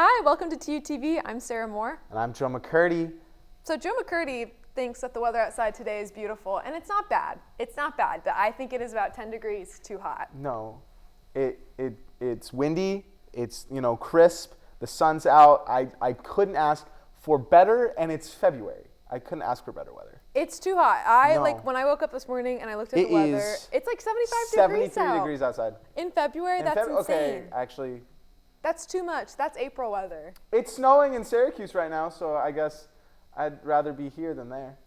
Hi, welcome to TUTV. I'm Sarah Moore. And I'm Joe McCurdy. So Joe McCurdy thinks that the weather outside today is beautiful, and it's not bad. It's not bad, but I think it is about 10 degrees too hot. No, it's windy, it's crisp, the sun's out. I couldn't ask for better, and it's February. I couldn't ask for better weather. It's too hot. When I woke up this morning and I looked at the weather, it's like 73 degrees outside. In February, that's insane. Okay, actually. That's too much. That's April weather. It's snowing in Syracuse right now, so I guess I'd rather be here than there.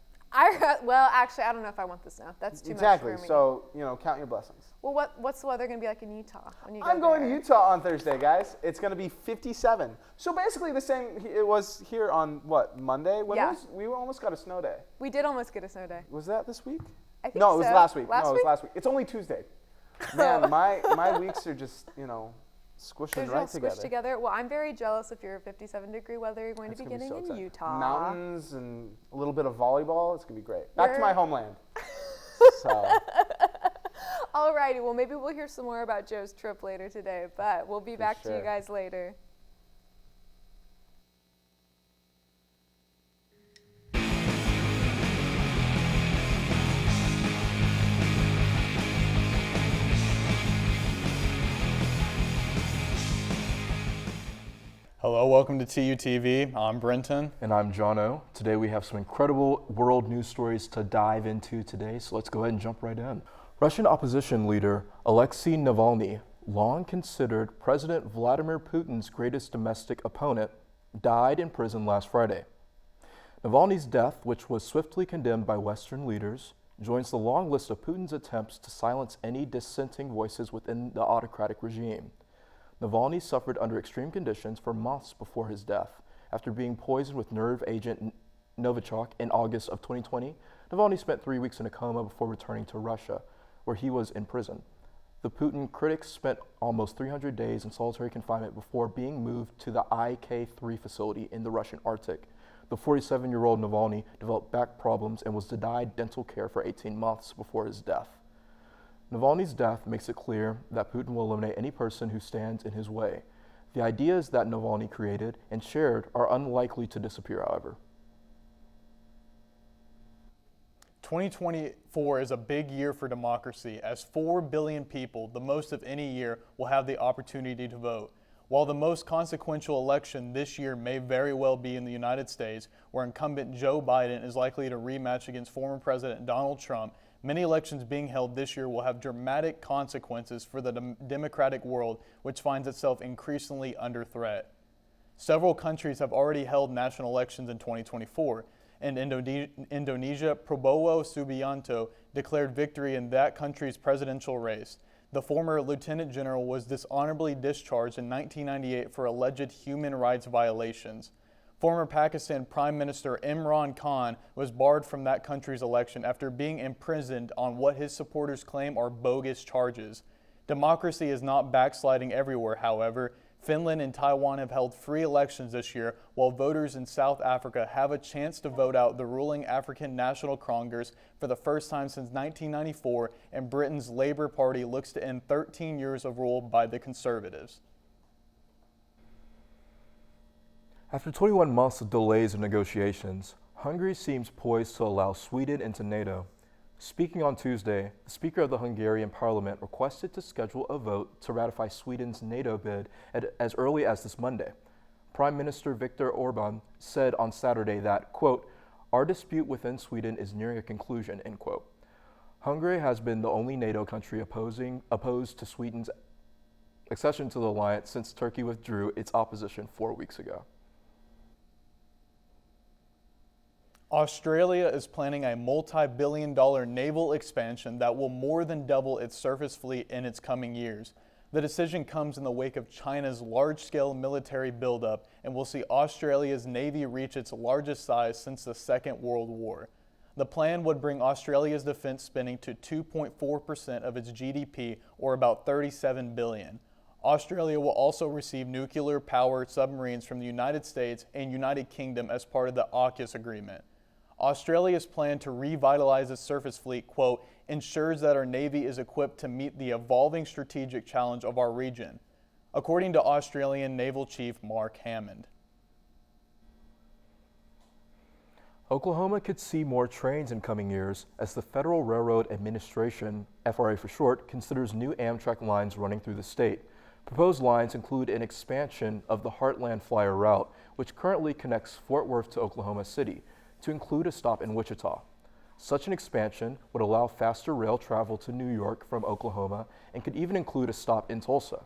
Well, actually, I don't know if I want the snow. That's too much for me. Exactly. So, count your blessings. Well, what's the weather going to be like in Utah when you go I'm going there? to Utah on Thursday, guys. It's going to be 57. So basically the same it was here on, Monday? We almost got a snow day. We did almost get a snow day. Was that this week? I think No, it was so. last week. Last It week? was last week. It's only Tuesday. Man, my weeks are just, squishing right together. Squished together. Well, I'm very jealous of your 57-degree weather you're going to be getting in Utah. Mountains and a little bit of volleyball. It's going to be great. Back to my homeland. So. Alrighty, well, maybe we'll hear some more about Joe's trip later today, but we'll be back to you guys later. Hello, welcome to TUTV. I'm Brenton. And I'm Jono. Today we have some incredible world news stories to dive into today, so let's go ahead and jump right in. Russian opposition leader Alexei Navalny, long considered President Vladimir Putin's greatest domestic opponent, died in prison last Friday. Navalny's death, which was swiftly condemned by Western leaders, joins the long list of Putin's attempts to silence any dissenting voices within the autocratic regime. Navalny suffered under extreme conditions for months before his death. After being poisoned with nerve agent Novichok in August of 2020, Navalny spent 3 weeks in a coma before returning to Russia, where he was in prison. The Putin critics spent almost 300 days in solitary confinement before being moved to the IK-3 facility in the Russian Arctic. The 47-year-old Navalny developed back problems and was denied dental care for 18 months before his death. Navalny's death makes it clear that Putin will eliminate any person who stands in his way. The ideas that Navalny created and shared are unlikely to disappear, however. 2024 is a big year for democracy, as 4 billion people, the most of any year, will have the opportunity to vote. While the most consequential election this year may very well be in the United States, where incumbent Joe Biden is likely to rematch against former President Donald Trump, many elections being held this year will have dramatic consequences for the democratic world, which finds itself increasingly under threat. Several countries have already held national elections in 2024. In Indonesia, Prabowo Subianto declared victory in that country's presidential race. The former lieutenant general was dishonorably discharged in 1998 for alleged human rights violations. Former Pakistan Prime Minister Imran Khan was barred from that country's election after being imprisoned on what his supporters claim are bogus charges. Democracy is not backsliding everywhere, however. Finland and Taiwan have held free elections this year, while voters in South Africa have a chance to vote out the ruling African National Congress for the first time since 1994, and Britain's Labour Party looks to end 13 years of rule by the Conservatives. After 21 months of delays in negotiations, Hungary seems poised to allow Sweden into NATO. Speaking on Tuesday, the Speaker of the Hungarian Parliament requested to schedule a vote to ratify Sweden's NATO bid as early as this Monday. Prime Minister Viktor Orban said on Saturday that, quote, "Our dispute within Sweden is nearing a conclusion," end quote. Hungary has been the only NATO country opposed to Sweden's accession to the alliance since Turkey withdrew its opposition 4 weeks ago. Australia is planning a multi-billion-dollar naval expansion that will more than double its surface fleet in its coming years. The decision comes in the wake of China's large-scale military buildup and will see Australia's Navy reach its largest size since the Second World War. The plan would bring Australia's defense spending to 2.4% of its GDP, or about $37 billion. Australia will also receive nuclear-powered submarines from the United States and United Kingdom as part of the AUKUS agreement. Australia's plan to revitalize its surface fleet, quote, ensures that our Navy is equipped to meet the evolving strategic challenge of our region. according to Australian Naval Chief Mark Hammond. Oklahoma could see more trains in coming years as the Federal Railroad Administration, FRA for short, considers new Amtrak lines running through the state. Proposed lines include an expansion of the Heartland Flyer route, which currently connects Fort Worth to Oklahoma City, to include a stop in Wichita. Such an expansion would allow faster rail travel to New York from Oklahoma and could even include a stop in Tulsa.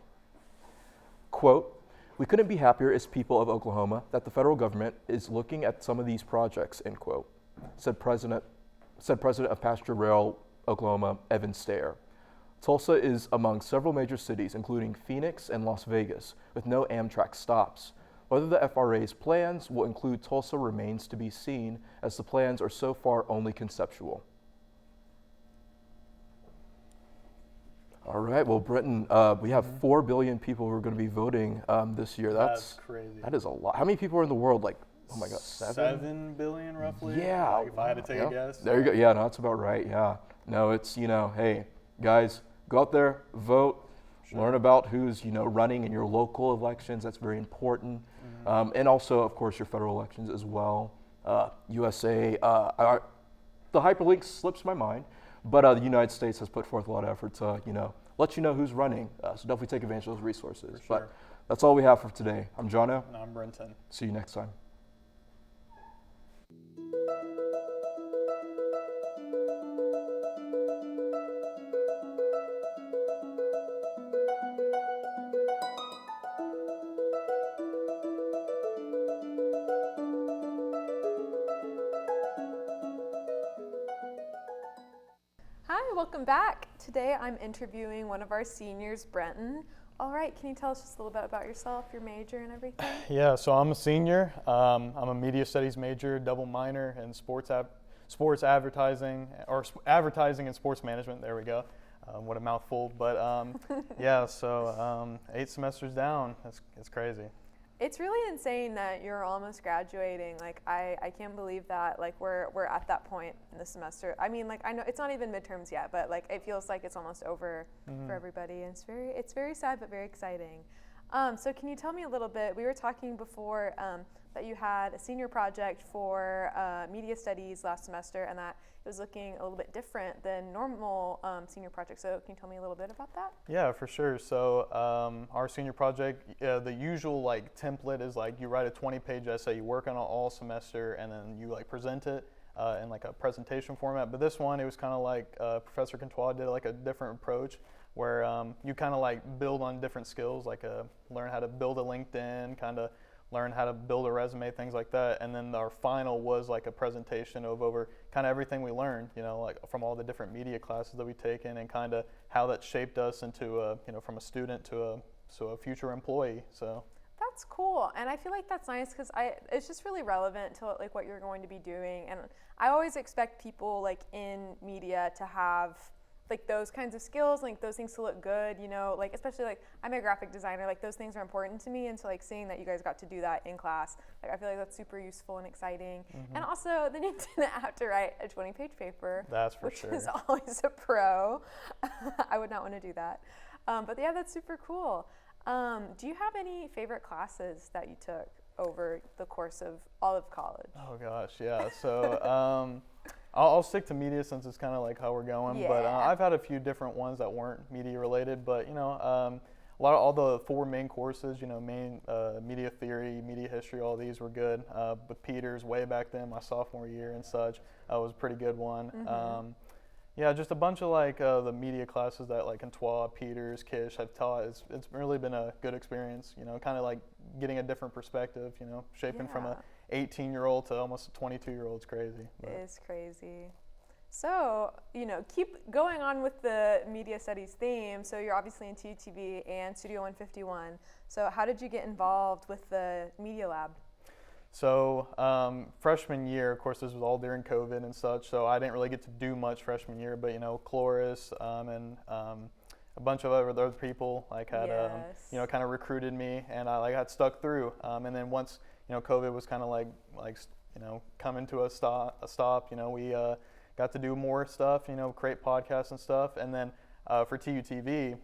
Quote, "We couldn't be happier as people of Oklahoma that the federal government is looking at some of these projects," end quote, said President of Passenger Rail Oklahoma, Evan Stair. Tulsa is among several major cities, including Phoenix and Las Vegas, with no Amtrak stops. Whether the FRA's plans will include Tulsa remains to be seen, as the plans are so far only conceptual. All right, well, Brenton, we have 4 billion people who are going to be voting this year. That's crazy. That is a lot. How many people are in the world? Like, oh my God, 7 billion roughly? Yeah. Like if I had to take a guess. There you go. Yeah, no, that's about right. Yeah. No, it's, hey, guys, go out there, vote, learn about who's, running in your local elections. That's very important. And also, of course, your federal elections as well. USA, the hyperlink slips my mind, but the United States has put forth a lot of effort to, let you know who's running. So definitely take advantage of those resources. For sure. But that's all we have for today. I'm Jono. And I'm Brenton. See you next time. Hi, welcome back. Today I'm interviewing one of our seniors, Brenton. All right, can you tell us just a little bit about yourself, your major and everything? Yeah, so I'm a senior. I'm a media studies major, double minor in sports advertising, or advertising and sports management. There we go. What a mouthful. But yeah, so 8 semesters down. It's crazy. It's really insane that you're almost graduating. Like, I can't believe that, like, we're at that point in the semester. I mean, like, I know it's not even midterms yet, but like it feels like it's almost over for everybody. And it's very sad but very exciting. So can you tell me a little bit, we were talking before that you had a senior project for media studies last semester, and that it was looking a little bit different than normal senior projects. So can you tell me a little bit about that? Yeah, for sure. So our senior project, the usual template is you write a 20-page essay, you work on it all semester, and then you present it in a presentation format. But this one, it was kind of like Professor Contois did a different approach, where you kind of build on different skills, learn how to build a LinkedIn, kind of learn how to build a resume, things like that. And then our final was a presentation of over kind of everything we learned, from all the different media classes that we've taken, and kind of how that shaped us into from a student to a future employee. So that's cool, and I feel like that's nice because it's just really relevant to what you're going to be doing. And I always expect people in media to have those kinds of skills, those things to look good, especially I'm a graphic designer, those things are important to me. And so seeing that you guys got to do that in class, I feel like that's super useful and exciting. And also then you didn't have to write a 20-page paper. That's for which sure. is always a pro. I would not want to do that. But yeah, that's super cool. Do you have any favorite classes that you took over the course of all of college? Oh gosh, yeah. So I'll stick to media since it's kind of how we're going. Yeah. But I've had a few different ones that weren't media related. But a lot of all the 4 main courses, media theory, media history, all these were good. With Peters way back then, my sophomore year and such, was a pretty good one. Yeah, just a bunch of the media classes that Contois, Peters, Kish have taught. It's really been a good experience. Kind of getting a different perspective. Shaping from a 18-year-old to almost a 22-year-old is crazy. It is crazy. So, keep going on with the media studies theme. So you're obviously in TUTV and Studio 151. So how did you get involved with the media lab? So freshman year, of course, this was all during COVID and such, so I didn't really get to do much freshman year, but Cloris and a bunch of other people had Yes. kind of recruited me, and I got stuck through. And then once COVID was kind of coming to a stop, we got to do more stuff, create podcasts and stuff, and then for TUTV,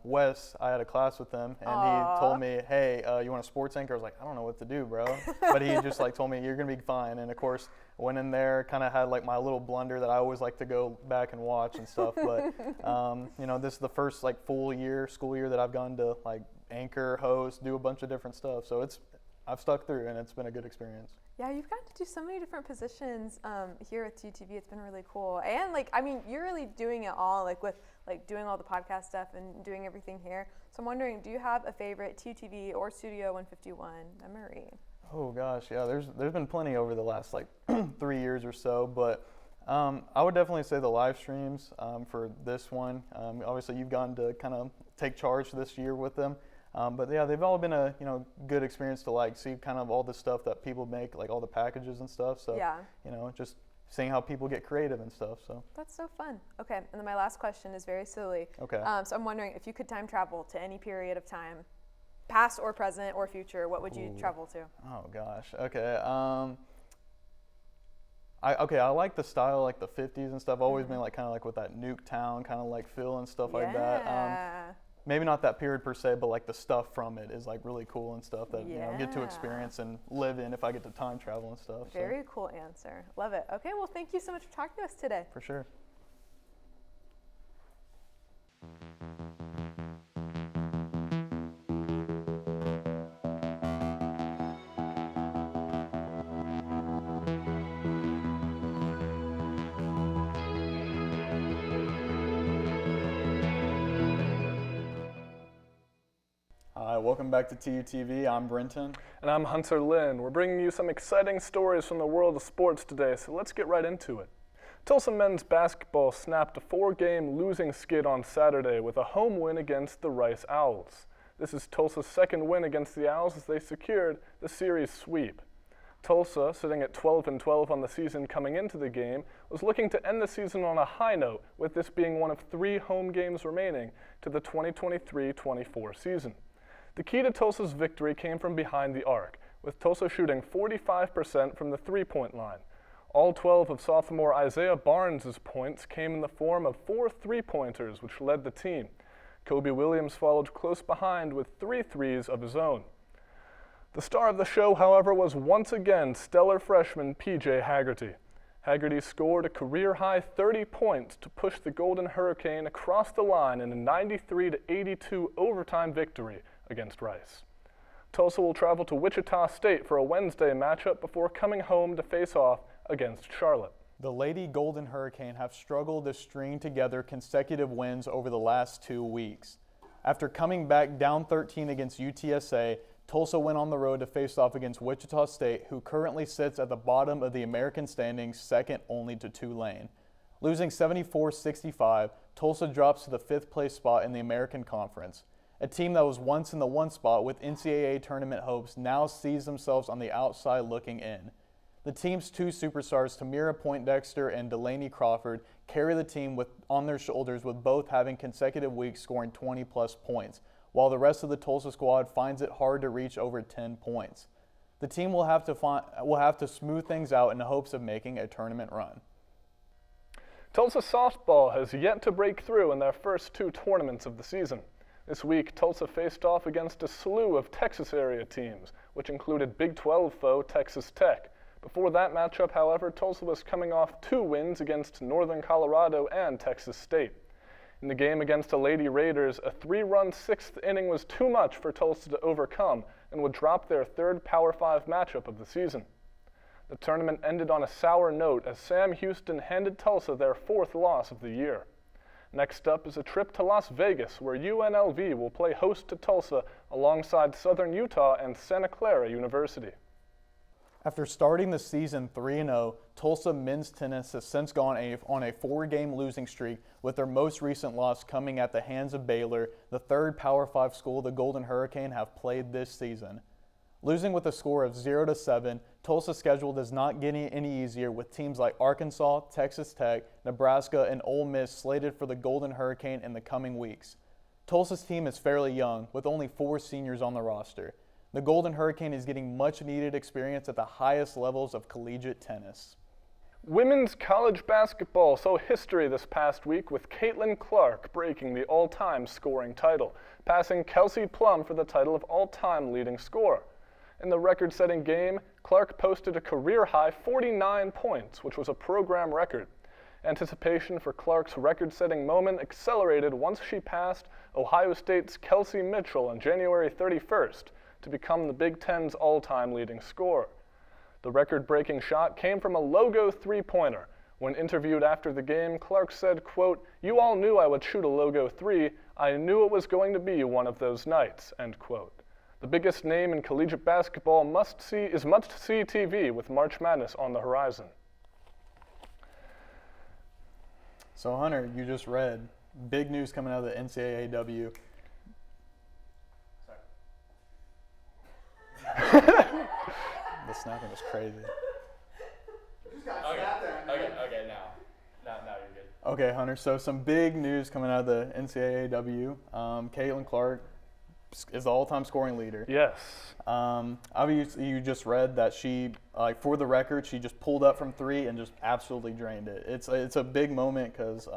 Wes, I had a class with him, and Aww. he told me, hey, you want a sports anchor? I was like, I don't know what to do, bro. But he just like told me, you're going to be fine. And of course, I went in there, kind of had like my little blunder that I always like to go back and watch and stuff. But, you know, this is the first like full year, school year that I've gone to like anchor, host, do a bunch of different stuff. So I've stuck through, and it's been a good experience. Yeah, you've gotten to do so many different positions here at TUTV. It's been really cool. And like, I mean, you're really doing it all, like with like doing all the podcast stuff and doing everything here. So I'm wondering, do you have a favorite TUTV or Studio 151 memory? Oh gosh, yeah, there's been plenty over the last like 3 years or so, but I would definitely say the live streams for this one. Obviously, you've gotten to kind of take charge this year with them. But yeah, they've all been a good experience to like see kind of all the stuff that people make, like all the packages and stuff. So yeah. Just seeing how people get creative and stuff. So that's so fun. Okay, and then my last question is very silly. Okay. So I'm wondering, if you could time travel to any period of time, past or present or future, what would you travel to? Oh gosh. Okay. I like the style, like the 50s and stuff. Always been like kind of like with that Nuketown kind of like feel and stuff like that. Maybe not that period per se, but like the stuff from it is like really cool and stuff that get to experience and live in if I get to time travel and stuff. Very cool answer. Love it. Okay, well, thank you so much for talking to us today. For sure. Hi, welcome back to TUTV. I'm Brenton. And I'm Hunter Lynn. We're bringing you some exciting stories from the world of sports today, so let's get right into it. Tulsa men's basketball snapped a 4-game losing skid on Saturday with a home win against the Rice Owls. This is Tulsa's second win against the Owls as they secured the series sweep. Tulsa, sitting at 12-12 on the season coming into the game, was looking to end the season on a high note, with this being one of 3 home games remaining to the 2023-24 season. The key to Tulsa's victory came from behind the arc, with Tulsa shooting 45% from the three-point line. All 12 of sophomore Isaiah Barnes' points came in the form of 4 three-pointers, which led the team. Kobe Williams followed close behind with 3 threes of his own. The star of the show, however, was once again stellar freshman P.J. Haggerty. Haggerty scored a career-high 30 points to push the Golden Hurricane across the line in a 93-82 overtime victory against Rice. Tulsa will travel to Wichita State for a Wednesday matchup before coming home to face off against Charlotte. The Lady Golden Hurricane have struggled to string together consecutive wins over the last 2 weeks. After coming back down 13 against UTSA, Tulsa went on the road to face off against Wichita State, who currently sits at the bottom of the American standings, second only to Tulane. Losing 74-65, Tulsa drops to the 5th place spot in the American Conference. A team that was once in the 1 spot with NCAA tournament hopes now sees themselves on the outside looking in. The team's 2 superstars, Tamira Poindexter and Delaney Crawford, carry the team on their shoulders, with both having consecutive weeks scoring 20-plus points, while the rest of the Tulsa squad finds it hard to reach over 10 points. The team will have to smooth things out in the hopes of making a tournament run. Tulsa softball has yet to break through in their first 2 tournaments of the season. This week, Tulsa faced off against a slew of Texas area teams, which included Big 12 foe Texas Tech. Before that matchup, however, Tulsa was coming off 2 wins against Northern Colorado and Texas State. In the game against the Lady Raiders, a 3-run 6th inning was too much for Tulsa to overcome and would drop their 3rd Power 5 matchup of the season. The tournament ended on a sour note as Sam Houston handed Tulsa their 4th loss of the year. Next up is a trip to Las Vegas, where UNLV will play host to Tulsa alongside Southern Utah and Santa Clara University. After starting the season 3-0, Tulsa men's tennis has since gone on a 4-game losing streak, with their most recent loss coming at the hands of Baylor, the 3rd Power 5 school the Golden Hurricane have played this season. Losing with a score of 0-7, Tulsa's schedule does not get any easier, with teams like Arkansas, Texas Tech, Nebraska, and Ole Miss slated for the Golden Hurricane in the coming weeks. Tulsa's team is fairly young, with only 4 seniors on the roster. The Golden Hurricane is getting much-needed experience at the highest levels of collegiate tennis. Women's college basketball saw history this past week with Caitlin Clark breaking the all-time scoring title, passing Kelsey Plum for the title of all-time leading scorer. In the record-setting game, Clark posted a career-high 49 points, which was a program record. Anticipation for Clark's record-setting moment accelerated once she passed Ohio State's Kelsey Mitchell on January 31st to become the Big Ten's all-time leading scorer. The record-breaking shot came from a logo three-pointer. When interviewed after the game, Clark said, quote, "You all knew I would shoot a logo three. I knew it was going to be one of those nights," end quote. The biggest name in collegiate basketball is must-see TV with March Madness on the horizon. So Hunter, you just read big news coming out of the NCAAW. The snapping was crazy. Okay, now you're good. Okay, Hunter, so some big news coming out of the NCAAW. Caitlin Clark is the all-time scoring leader. Yes. Obviously, you just read that she, for the record, she just pulled up from three and just absolutely drained it. It's a big moment because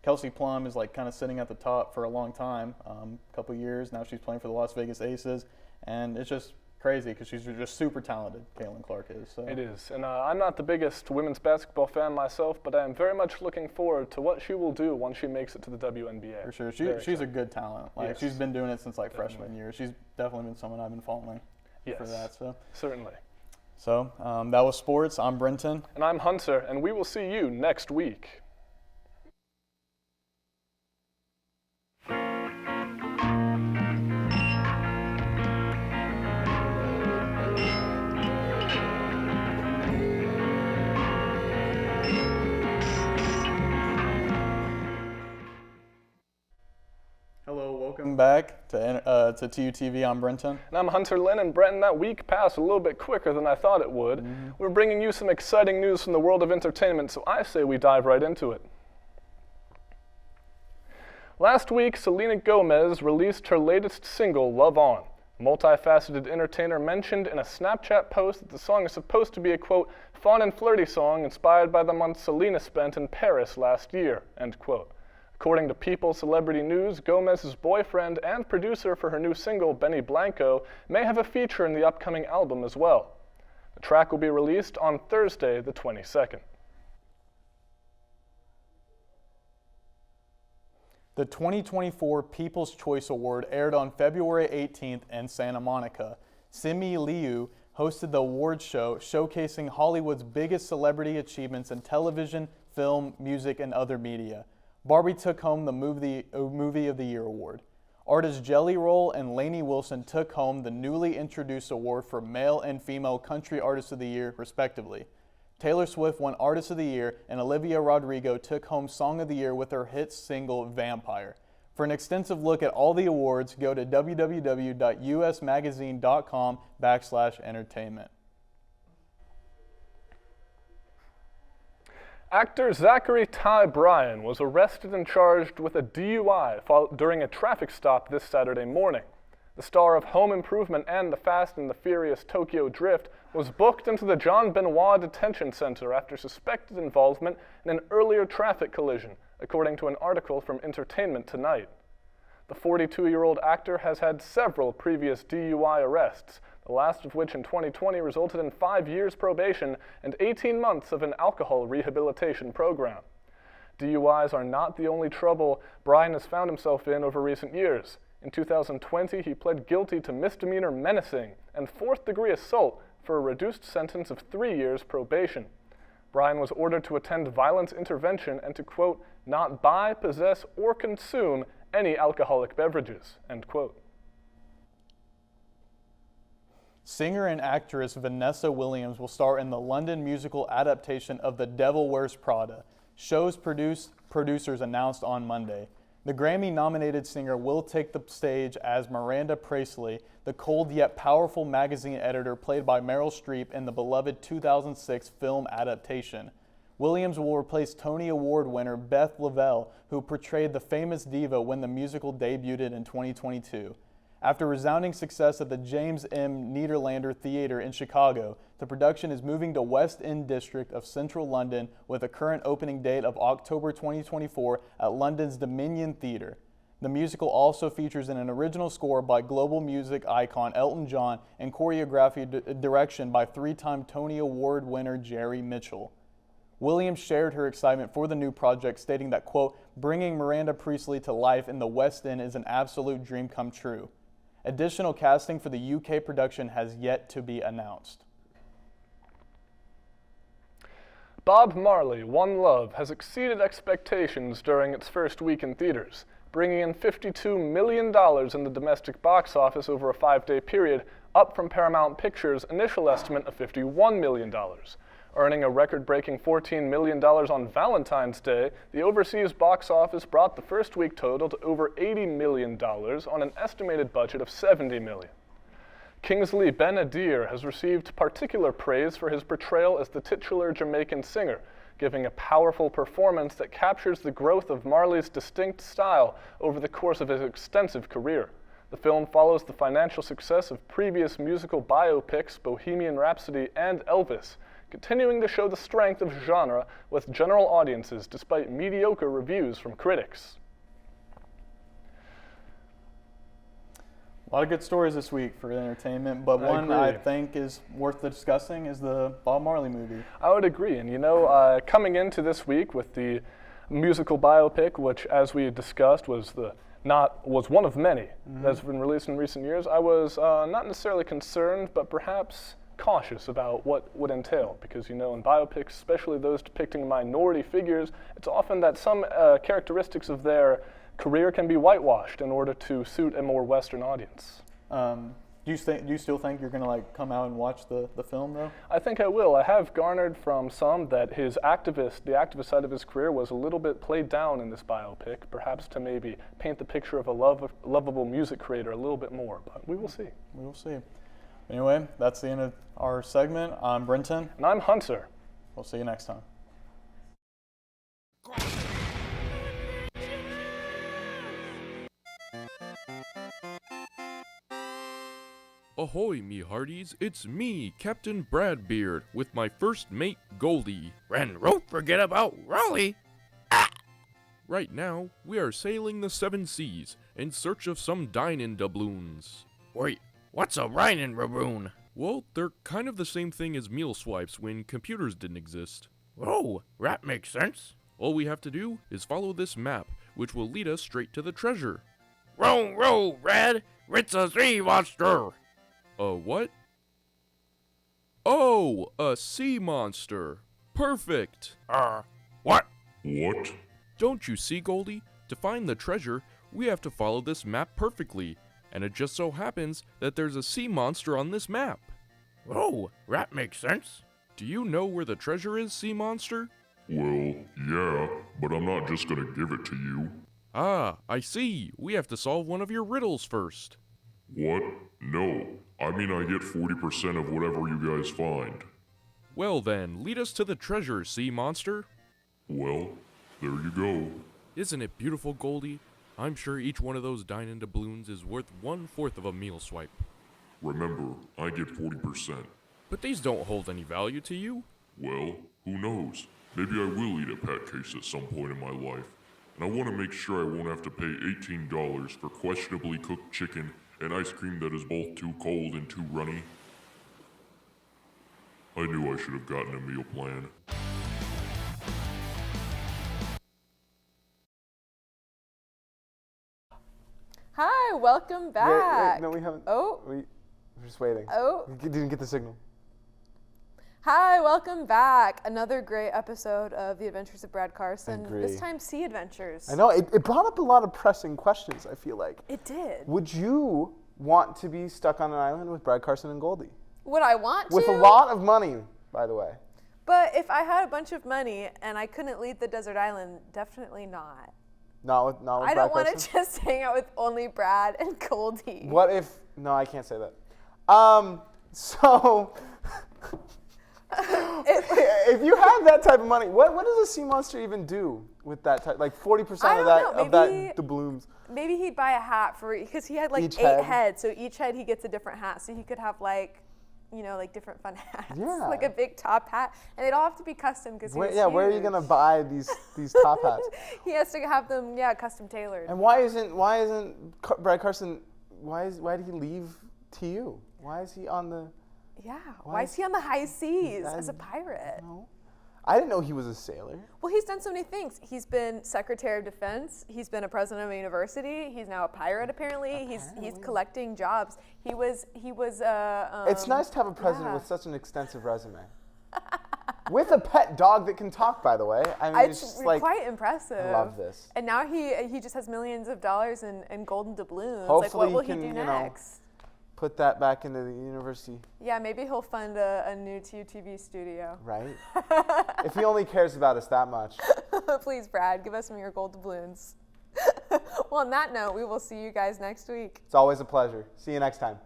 Kelsey Plum is kind of sitting at the top for a long time, a couple years. Now she's playing for the Las Vegas Aces, and it's just crazy because she's just super talented, Caitlin Clark is. So. It is, and I'm not the biggest women's basketball fan myself, but I am very much looking forward to what she will do once she makes it to the WNBA. For sure, she's a good talent. Yes. She's been doing it since freshman year. She's definitely been someone I've been following for that. So certainly. So that was sports. I'm Brenton, and I'm Hunter, and we will see you next week. welcome back to TUTV. I'm Brenton. And I'm Hunter Lynn, and Brenton, that week passed a little bit quicker than I thought it would. We're bringing you some exciting news from the world of entertainment, so I say we dive right into it. Last week, Selena Gomez released her latest single, Love On. A multifaceted entertainer mentioned in a Snapchat post that the song is supposed to be a, quote, fun and flirty song inspired by the month Selena spent in Paris last year, end quote. According to People Celebrity News, Gomez's boyfriend and producer for her new single, Benny Blanco, may have a feature in the upcoming album as well. The track will be released on Thursday, the 22nd. The 2024 People's Choice Award aired on February 18th in Santa Monica. Simi Liu hosted the awards show showcasing Hollywood's biggest celebrity achievements in television, film, music, and other media. Barbie took home the Movie of the Year award. Artist Jelly Roll and Lainey Wilson took home the newly introduced award for Male and Female Country Artist of the Year, respectively. Taylor Swift won Artist of the Year, and Olivia Rodrigo took home Song of the Year with her hit single, Vampire. For an extensive look at all the awards, go to www.usmagazine.com/entertainment. Actor Zachary Ty Bryan was arrested and charged with a DUI during a traffic stop this Saturday morning. The star of Home Improvement and The Fast and the Furious Tokyo Drift was booked into the John Benoit Detention Center after suspected involvement in an earlier traffic collision, according to an article from Entertainment Tonight. The 42-year-old actor has had several previous DUI arrests, the last of which in 2020 resulted in 5 years probation and 18 months of an alcohol rehabilitation program. DUIs are not the only trouble Bryan has found himself in over recent years. In 2020, he pled guilty to misdemeanor menacing and fourth-degree assault for a reduced sentence of 3 years probation. Bryan was ordered to attend violence intervention and to, quote, not buy, possess, or consume any alcoholic beverages, end quote. Singer and actress Vanessa Williams will star in the London musical adaptation of The Devil Wears Prada. Show's producers announced on Monday. The Grammy-nominated singer will take the stage as Miranda Priestley, the cold yet powerful magazine editor played by Meryl Streep in the beloved 2006 film adaptation. Williams will replace Tony Award winner Beth Lavelle, who portrayed the famous diva when the musical debuted in 2022. After resounding success at the James M. Nederlander Theater in Chicago, the production is moving to West End District of Central London with a current opening date of October 2024 at London's Dominion Theatre. The musical also features an original score by global music icon Elton John and choreography direction by three-time Tony Award winner Jerry Mitchell. Williams shared her excitement for the new project, stating that, quote, "Bringing Miranda Priestley to life in the West End is an absolute dream come true." Additional casting for the UK production has yet to be announced. Bob Marley, One Love, has exceeded expectations during its first week in theaters, bringing in $52 million in the domestic box office over a 5-day period, up from Paramount Pictures' initial estimate of $51 million. Earning a record-breaking $14 million on Valentine's Day, the overseas box office brought the first week total to over $80 million on an estimated budget of $70 million. Kingsley Ben-Adir has received particular praise for his portrayal as the titular Jamaican singer, giving a powerful performance that captures the growth of Marley's distinct style over the course of his extensive career. The film follows the financial success of previous musical biopics Bohemian Rhapsody and Elvis, continuing to show the strength of genre with general audiences despite mediocre reviews from critics. A lot of good stories this week for entertainment, but one I think is worth discussing is the Bob Marley movie. I would agree, and coming into this week with the musical biopic, which, as we discussed, was one of many that's been released in recent years, I was not necessarily concerned, but perhaps cautious about what would entail, because in biopics, especially those depicting minority figures, it's often that some characteristics of their career can be whitewashed in order to suit a more Western audience. Do you still think you're going to come out and watch the film though? I think I will. I have garnered from some that the activist side of his career was a little bit played down in this biopic, perhaps to maybe paint the picture of a lovable music creator a little bit more, but we will see. We will see. Anyway, that's the end of our segment. I'm Brenton. And I'm Hunter. We'll see you next time. Ahoy, me hearties, it's me, Captain Bradbeard, with my first mate, Goldie. And don't forget about Raleigh. Right now, we are sailing the 7 seas in search of some dine-in doubloons. Wait, what's a rhinin' baboon? Well, they're kind of the same thing as meal swipes when computers didn't exist. Oh, that makes sense. All we have to do is follow this map, which will lead us straight to the treasure. Row, row, Red, it's a sea monster. A what? Oh, a sea monster. Perfect. What? What? Don't you see, Goldie? To find the treasure, we have to follow this map perfectly. And it just so happens that there's a sea monster on this map. Oh, that makes sense. Do you know where the treasure is, sea monster? Well, yeah, but I'm not just gonna give it to you. Ah, I see. We have to solve one of your riddles first. What? No. I mean I get 40% of whatever you guys find. Well then, lead us to the treasure, sea monster. Well, there you go. Isn't it beautiful, Goldie? I'm sure each one of those dine-in doubloons is worth 1/4 of a meal swipe. Remember, I get 40%. But these don't hold any value to you. Well, who knows? Maybe I will eat a pat case at some point in my life. And I want to make sure I won't have to pay $18 for questionably cooked chicken and ice cream that is both too cold and too runny. I knew I should have gotten a meal plan. Hi, welcome back. Wait, no, we haven't. Oh. We're just waiting. Oh. We didn't get the signal. Hi, welcome back. Another great episode of The Adventures of Brad Carson. Agree. This time, sea adventures. I know, it brought up a lot of pressing questions, I feel like. It did. Would you want to be stuck on an island with Brad Carson and Goldie? Would I want to? With a lot of money, by the way. But if I had a bunch of money and I couldn't leave the desert island, definitely not. Not with I Brad don't want Carson? to just hang out with only Brad and Goldie. What if, no, I can't say that. So, If you have that type of money, what does a sea monster even do with that type? Like 40% of that doubloons. Maybe he'd buy a hat because he had like Each 8 heads, so each head he gets a different hat, so he could have like, like different fun hats, like a big top hat, and they'd all have to be custom because where are you gonna buy these top hats? He has to have them, custom tailored. And why isn't Brad Carson? Why did he leave TU? Why is he on the? Yeah, why is he on the high seas as a pirate? I didn't know he was a sailor. Well, he's done so many things. He's been Secretary of Defense. He's been a president of a university. He's now a pirate. Apparently. He's collecting jobs. He was. It's nice to have a president with such an extensive resume. With a pet dog that can talk, by the way. I mean, it's just quite impressive. I love this. And now he just has millions of dollars in golden doubloons. Hopefully what will he do next? Put that back into the university. Yeah, maybe he'll fund a new TUTV studio. Right. If he only cares about us that much. Please, Brad, give us some of your gold doubloons. Well, on that note, we will see you guys next week. It's always a pleasure. See you next time.